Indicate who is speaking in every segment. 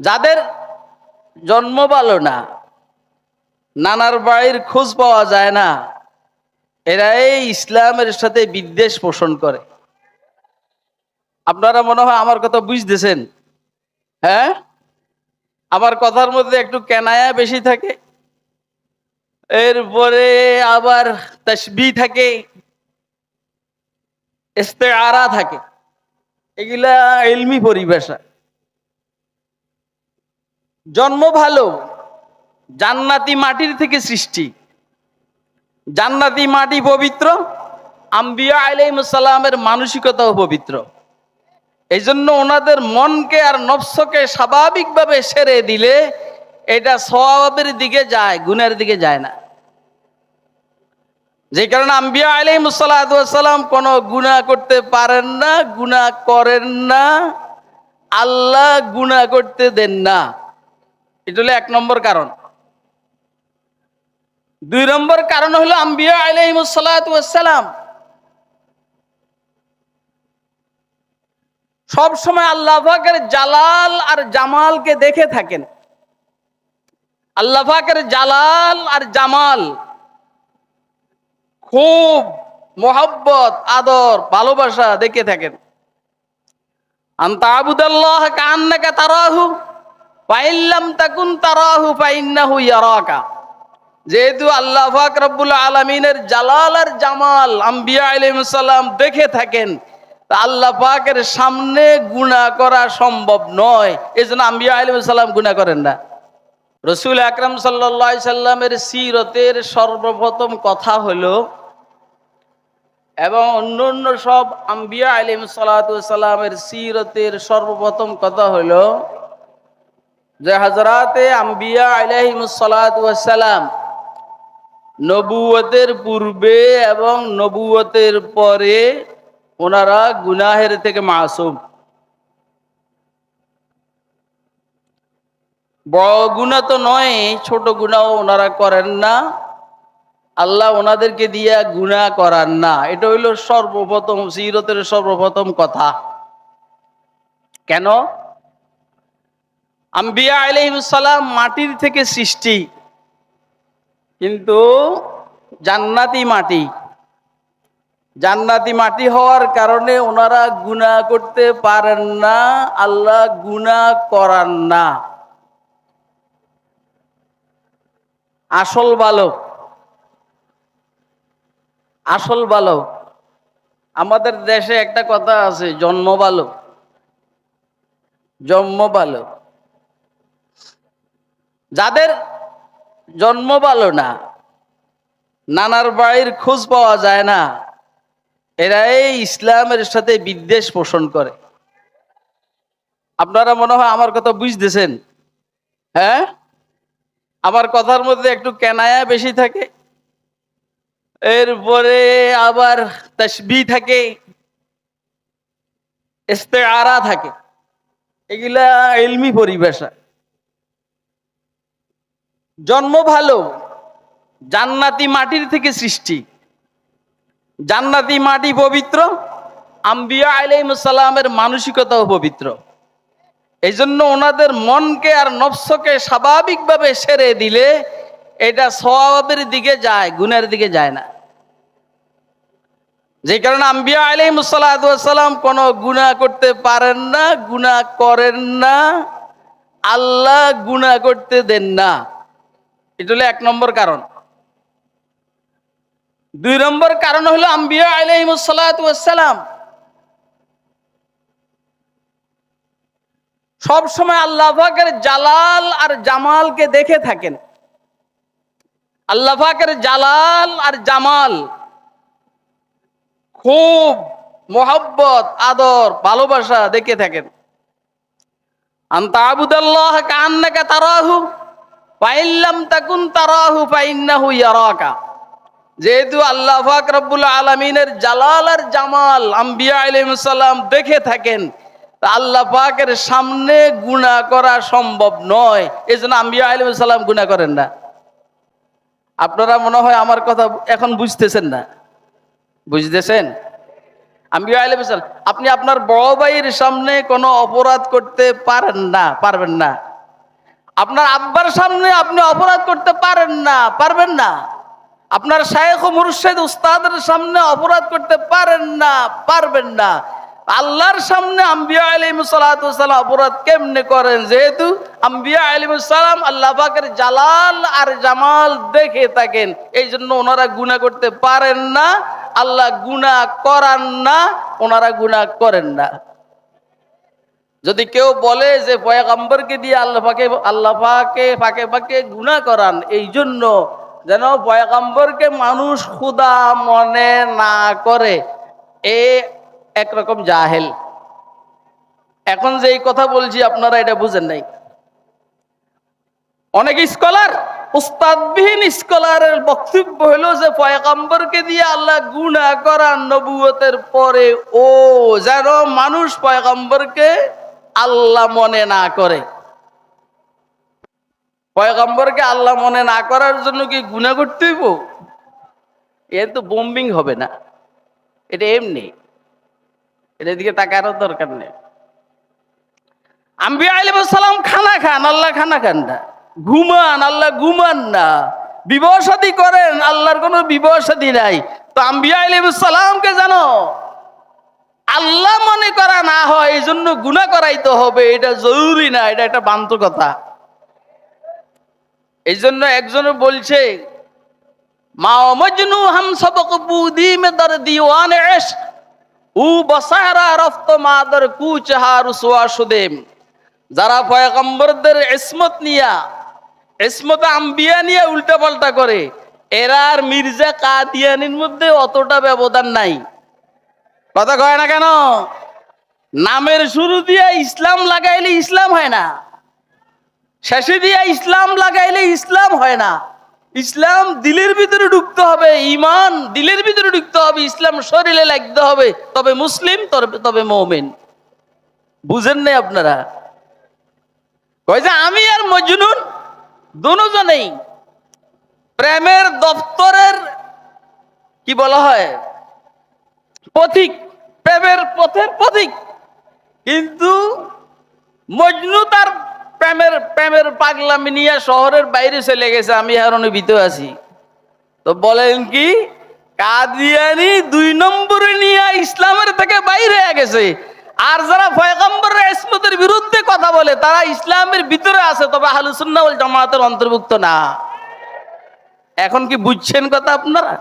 Speaker 1: যাদের জন্ম ভালো না, নানার বাড়ির খোঁজ পাওয়া যায় না, এরা এই ইসলামের সাথে বিদ্বেষ পোষণ করে। আপনারা মনে হয় আমার কথা বুঝতেছেন? হ্যাঁ, আমার কথার মধ্যে একটু কেনায়া বেশি থাকে, এরপরে আবার তাসবিহ থাকে, ইস্তেআরা থাকে, এগুলা ইলমি পরিভাষা। জন্ম ভালো, জান্নাতি মাটির থেকে সৃষ্টি, জান্নাতি মাটি পবিত্র, আম্বিয়া আলাইহিস সালামের মানসিকতাও পবিত্র। এই জন্য ওনাদের মনকে আর নফসকে স্বাভাবিকভাবে সেরে দিলে এটা সওয়াবের দিকে যায়, গুনাহের দিকে যায় না। যে কারণে আম্বিয়া আলাইহিস সালাম কোনো গুনাহ করতে পারেন না, গুনাহ করেন না, আল্লাহ গুনাহ করতে দেন না। এটা হলো 1 নম্বর কারণ। 2 নম্বর কারণ হলো আম্বিয়া আলাইহিস সালাম সব সময় আল্লাহ পাকের জালাল আর জামালকে দেখে থাকেন। আল্লাহ পাকের জালাল আর জামাল খুব মোহাব্বত, আদর, ভালোবাসা দেখে থাকেন। আনতা আবুদাল্লাহ কান্নাকা তারাহু ফাইন লাম তাকুন তারাহু ফাইন্নাহু ইয়ারাকা। যেহেতু আল্লাহ পাক রব্বুল আলামিনের জালাল আর জামাল আম্বিয়া আলাইহিস সালাম দেখে থাকেন, তা আল্লাহ পাকের সামনে গুনাহ করা সম্ভব নয়। এজন্য আম্বিয়া আলাইহিস সালাম গুনাহ করেন না। রাসূল আকরাম সাল্লাল্লাহু আলাইহি সাল্লামের সিরতের সর্বপ্রথম কথা হলো, এবং অন্যান্য সব আম্বিয়া আলাইহিস সালামের সিরতের সর্বপ্রথম কথা হলো যে হযরতে আম্বিয়া আলাইহিস সালাম নবুয়তের পূর্বে এবং নবুয়তের পরে ওনারা গুনাহের থেকে মাসুম। বড় গুনাহ তো নয়, ছোট গুনাহ ওনারা করেন না, আল্লাহ ওনাদেরকে দিয়া গুনাহ করান না। এটা হইল সর্বপ্রথম সিরতের সর্বপ্রথম কথা। কেন? আম্বিয়া আলাইহিস সালাম মাটির থেকে সৃষ্টি, কিন্তু জান্নাতি মাটি। জান্নাতি মাটি হওয়ার কারণে ওনারা গুনাহ করতে পারেন না, আল্লাহ গুনাহ করান না। আসল ভালো, আসল ভালো। আমাদের দেশে একটা কথা আছে, জন্ম ভালো, জন্ম ভালো। যাদের জন্ম ভালো না, নানার বাড়ির খোঁজ পাওয়া যায় না, এরা এই ইসলামের সাথে বিদ্বেষ পোষণ করে। আপনারা মনে হয় আমার কথা বুঝতেছেন? হ্যাঁ, আমার কথার মধ্যে একটু কেনায়া বেশি থাকে, এরপরে আবার তাসবিহ থাকে, ইস্তেআরা থাকে, এগুলা ইলমি পরিভাষা। জন্ম ভালো, জান্নাতি মাটির থেকে সৃষ্টি, জান্নাতি মাটি পবিত্র, আম্বিয়া আলাইহিস সালামের মানসিকতাও পবিত্র। এই জন্য ওনাদের মনকে আর নফসকে স্বাভাবিকভাবে সেরে দিলে এটা সওয়াবের দিকে যায়, গুনাহের দিকে যায় না। যে কারণে আম্বিয়া আলাইহিস সালাম কোনো গুনাহ করতে পারেন না, গুনাহ করেন না, আল্লাহ গুনাহ করতে দেন না। এটা হলো 1 নম্বর কারণ। 2 নম্বর কারণ হলো আম্বিয়া আলাইহিস সালাম সব সময় আল্লাহ পাকের জালাল আর জামালকে দেখে থাকেন। আল্লাহ পাকের জালাল আর জামাল খুব মোহাব্বত, আদর, ভালোবাসা দেখে থাকেন। আনতা আবুদাল্লাহ কান্নাকা তারাহু ফাইন লাম তাকুন তারাহু ফাইন্নাহু ইয়ারাকা। যেহেতু আল্লাহ পাক রব্বুল আলামিনের জালাল আর জামাল আম্বিয়া আলাইহিস সালাম দেখে থাকেন, তা আল্লাহ পাকের সামনে গুনাহ করা সম্ভব নয়। এজন্য আম্বিয়া আলাইহিস সালাম গুনাহ করেন না। আপনারা মনে হয় আমার কথা এখন বুঝতেছেন না? বুঝতেছেন? আম্বিয়া আলাইহিস সালাম, আপনি আপনার বড় ভাইয়ের সামনে কোনো অপরাধ করতে পারেন না, পারবেন না। আপনার আব্বার সামনে আপনি অপরাধ করতে পারেন না, পারবেন না। আপনার শায়েখ ও মুর্শিদ উস্তাদের সামনে অপরাধ করতে পারেন না, পারবেন না। আল্লাহর সামনে আম্বিয়া আলাইহিস সালাতু ওয়াস সালাম অপরাধ কেমনে করেন? যেহেতু আম্বিয়া আলাইহিস সালাম আল্লাহ পাকের জালাল আর জামাল দেখে থাকেন, এই জন্য ওনারা গুনাহ করতে পারেন না, আল্লাহ গুনাহ করান না, ওনারা গুনাহ করেন না। যদি কেউ বলে যে পয়গম্বরকে দিয়ে আল্লাহ পাকে পাকে গুনাহ করান, এই জন্য যেন পয়গম্বরকে মানুষ খুদা মনে না করে, এ একরকম জাহেল। এখন যে এই কথা বলছি আপনারা এটা বুঝেন নাই। অনেক স্কলার, উস্তাদবিহীন স্কলারের বক্তব্য হলো যে পয়গম্বরকে দিয়ে আল্লাহ গুনাহ করান নবুয়তের পরে, ও যেন মানুষ পয়গম্বরকে আল্লাহ মনে না করে। পয়গম্বরকে আল্লাহ মনে না করার জন্য কি গুনাহ করতে হইব? এর তো বোম্বিং হবে না, এটা এমনি, এটার দিকে তাকানোর দরকার নেই। আম্বিয়া আলাইহিস সালাম খানা খান, আল্লাহ খানা খান না। ঘুমান, আল্লাহ ঘুমান না। বিবাহ শাদী করেন, আল্লাহর কোনো বিবাহ শাদী নাই। তো আম্বিয়া আলাইহিস সালামকে জানো আল্লাহ মনে করা না হয়, এই জন্য গুনাহ করাইতে হবে, এটা জরুরি না, এটা একটা বান্তর কথা। এই জন্য একজনে বলছে, মা মজনু হাম সবক বুদি মে দর দিওয়ানে ইশক উ বসারা রফত মাদর কুচহা রুসওয়া সুদেম। যারা পয়গম্বরদের ইসমত নিয়া, ইসমত আম্বিয়া নিয়ে উল্টা পাল্টা করে, এরা আর মির্জা কাদিয়ানির মধ্যে অতটা ব্যবধান নাই। কথা কয় না কেন? নামের শুরু দিয়ে ইসলাম লাগাইলে ইসলাম হয় না, শেষে দিয়ে ইসলাম লাগাইলে ইসলাম হয় না। ইসলাম দিলের ভিতরে ঢুকতে হবে, ঈমান দিলের ভিতরে ঢুকতে হবে, ইসলাম শরীরে লাগতে হবে, তবে মুসলিম, তবে মুমিন। বুঝেন নাই আপনারা? কয় যে আমি আর মজনুন দুজনেই প্রেমের দপ্তরের কি বলা হয়, পথিক, প্রেমের পথের পথিক। কিন্তু মজনু তার প্রেমের পাগলামি নিয়ে শহরের বাইরে চলে গেছে, আমি হারণে ভিতরে আছি। তো বলেন কি, কাদিয়ানি 2 নম্বরে নিয়ে ইসলামের থেকে বাইরে গেছে। আর যারা পয়গম্বরের ইসমতের বিরুদ্ধে কথা বলে, তারা ইসলামের ভিতরে আছে, তবে আহলুস সুন্নাহ ওয়াল জামাতের অন্তর্ভুক্ত না। এখন কি বুঝছেন কথা আপনারা?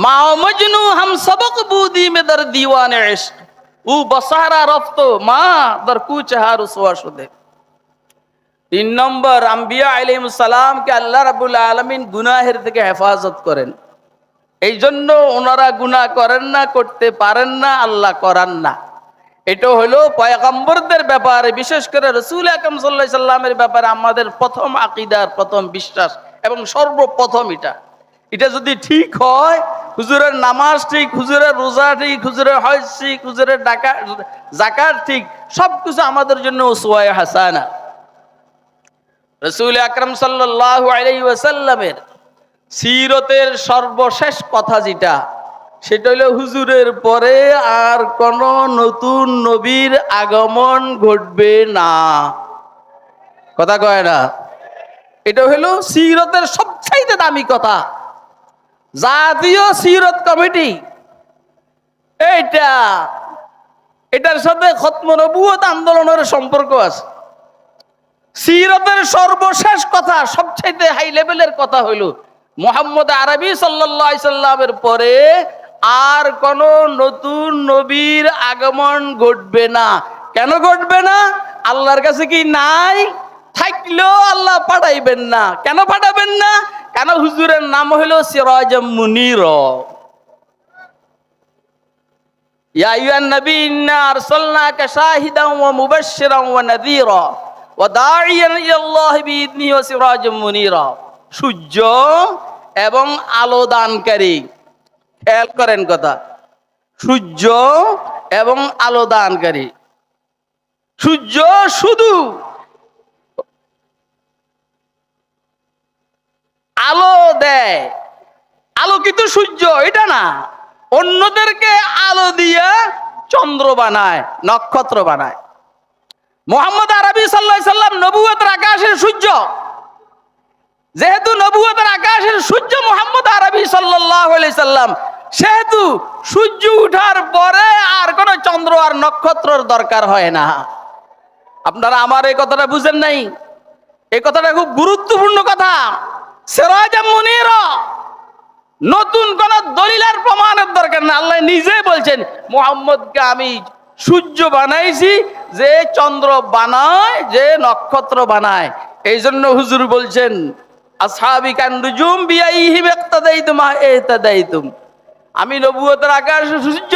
Speaker 1: মা মজনু হাম সবক বুদি মে দর দিওয়ানে ইশক উ বসারা রফত মা দর কুচহা রুসওয়া সুদে। 3 নম্বর, আম্বিয়া আলাইহিস সালামকে আল্লাহ রাব্বুল আলামিন গুনাহের থেকে হেফাজত করেন, এই জন্য ওনারা গুনাহ করেন না, করতে পারেন না, আল্লাহ করান না। এটা হলো পয়গম্বরদের ব্যাপারে, বিশেষ করে রাসূল আকরাম সাল্লাল্লাহু আলাইহি সাল্লামের ব্যাপারে আমাদের প্রথম আকীদার প্রথম বিশ্বাস এবং সর্বপ্রথম এটা যদি ঠিক হয়, হুজুরের নামাজ ঠিক, হুজুরের রোজা ঠিক, হুজুরের হজ ঠিক, হুজুরের যাকাত ঠিক, সবকিছু আমাদের জন্য উসওয়ায়ে হাসানা। রাসূল আকরাম সাল্লাল্লাহু আলাইহি ওয়াসাল্লামের সিরতের সর্বশেষ কথা যেটা, সেটা হলো হুজুরের পরে আর কোন নতুন নবীর আগমন ঘটবে না। কথা কয় না? এটা হলো সিরতের সবচাইতে দামি কথা। জাতীয় সিরত কমিটি এটার সাথে খতম নবুয়ত আন্দোলনের সম্পর্ক আছে। সিরতের সর্বশেষ কথা, সবচাইতে হাই লেভেলের কথা হইল মুহাম্মদ আরবি সাল্লাল্লাহু আলাইহি সাল্লামের পরে আর কোন নতুন নবীর আগমন ঘটবে না। কেন ঘটবে না? আল্লাহর কাছে কি নাই? থাকলেও আল্লাহ পাঠাইবেন না। কেন পাঠাবেন না? কেন? হুজুরের নাম হলো সিরাজুম মুনীর। ইয়া আইয়ুহান নবী ইন্না আরসালনাকা শাহিদান ওয়া মুবাশশিরান ওয়া নাযীরা ওয়া দাঈয়ান ইলাল্লাহি বিইذনিহি ওয়া সিরাজুম মুনীরা। সূর্য এবং আলো দানকারী। খেয়াল করেন কথা, সূর্য এবং আলো দানকারী। সূর্য শুধু আলো দেয়, আলোকিত সূর্য এটা না, অন্যদেরকে আলো দিয়ে চন্দ্র বানায়, নক্ষত্র বানায়। মুহাম্মদ আরবি সাল্লাল্লাহু আলাইহি সাল্লাম নবুয়তের আকাশের সূর্য, যেহেতু নবুয়তের আকাশের সূর্য মুহাম্মদ আরবি সাল্লাল্লাহু আলাইহি সাল্লাম, সেহেতু সূর্য উঠার পরে আর কোনো চন্দ্র আর নক্ষত্রের দরকার হয় না। আপনারা আমার এই কথাটা বুঝেন নাই? এই কথাটা খুব গুরুত্বপূর্ণ কথা। সিরাজাম মুনীরা, নতুন কোন দলিলের প্রমাণের দরকার না। আল্লাহ নিজে বলছেন মুহাম্মদকে আমি সূর্য বানাইছি, যে চন্দ্র বানায়, যে নক্ষত্র বানায়। এই জন্য হুজুর বলছেন আসহাবি কান নুজুম বিআইহিম ইক্তাদাইতুম ইহতাদাইতুম, আমি নবুয়তের আকাশ সূর্য,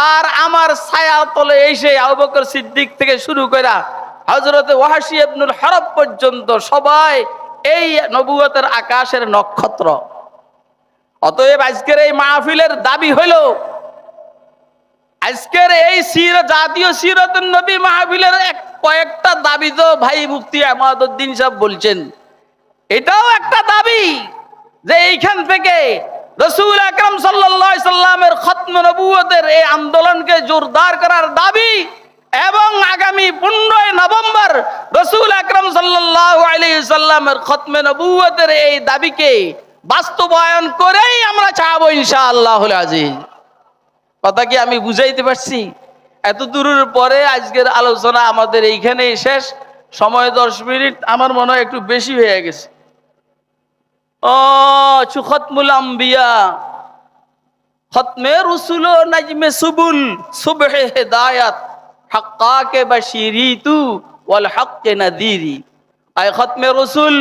Speaker 1: আর আমার ছায়া তলে এসে আবু বকর সিদ্দিক থেকে শুরু করে হযরত ওয়াহশী ইবনুল হরব পর্যন্ত সবাই এই নবুয়তের আকাশের নক্ষত্র। অতএব আজকের এই মাহফিলের দাবি হলো, আজকের এই জাতীয় সিরাতুন নবী মাহফিলের কয়েকটা দাবি তো ভাই মুফতি আমাদউদ্দিন সাহেব বলছেন, এটাও একটা দাবি যে এইখান থেকে রাসূল আকরাম সাল্লাল্লাহু আলাইহি সাল্লামের খতম নবুয়তের এই আন্দোলনকে জোরদার করার দাবি, এবং আগামী 15 নভেম্বর রাসূল আকরাম সাল্লাল্লাহু আলাইহি সাল্লামের খতমে নবুয়তের এই দাবিকে বাস্তবায়ন করেই আমরা চাবো ইনশাআল্লাহুল আজিজ। কথা কি আমি বুঝাইতে পারছি? এত দূরের পরে আজকের আলোচনা আমাদের এইখানেই শেষ। সময় 10 মিনিট আমার মনে হয় একটু বেশি হয়ে গেছে। খতমুল আম্বিয়া, খতমে রসুল ও নাজমে সুবুল, সুবহে হেদায়াত, হাক্কাকে বাশিরিতু ওয়াল হাক্কে নাদিরি। আয় খতমে রসুল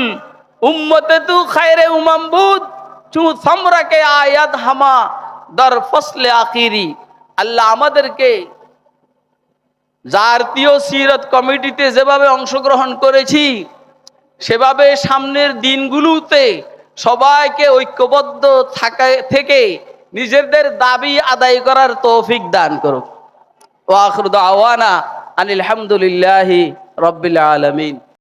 Speaker 1: উম্মতে তু খায়রে উমামবুদ, চু সামরাকে আয়াত হামা দর ফসলে আখিরি। আল্লাহ আমাদেরকে জাতীয় সিরাত কমিটিতে যেভাবে অংশগ্রহণ করেছি, সেভাবে সামনের দিনগুলোতে সবাইকে ঐক্যবদ্ধ থেকে নিজেদের দাবি আদায় করার তৌফিক দান করুক। ওয়া আখিরু দাওয়ানা আনিল হামদুলিল্লাহি রাব্বিল আলামিন।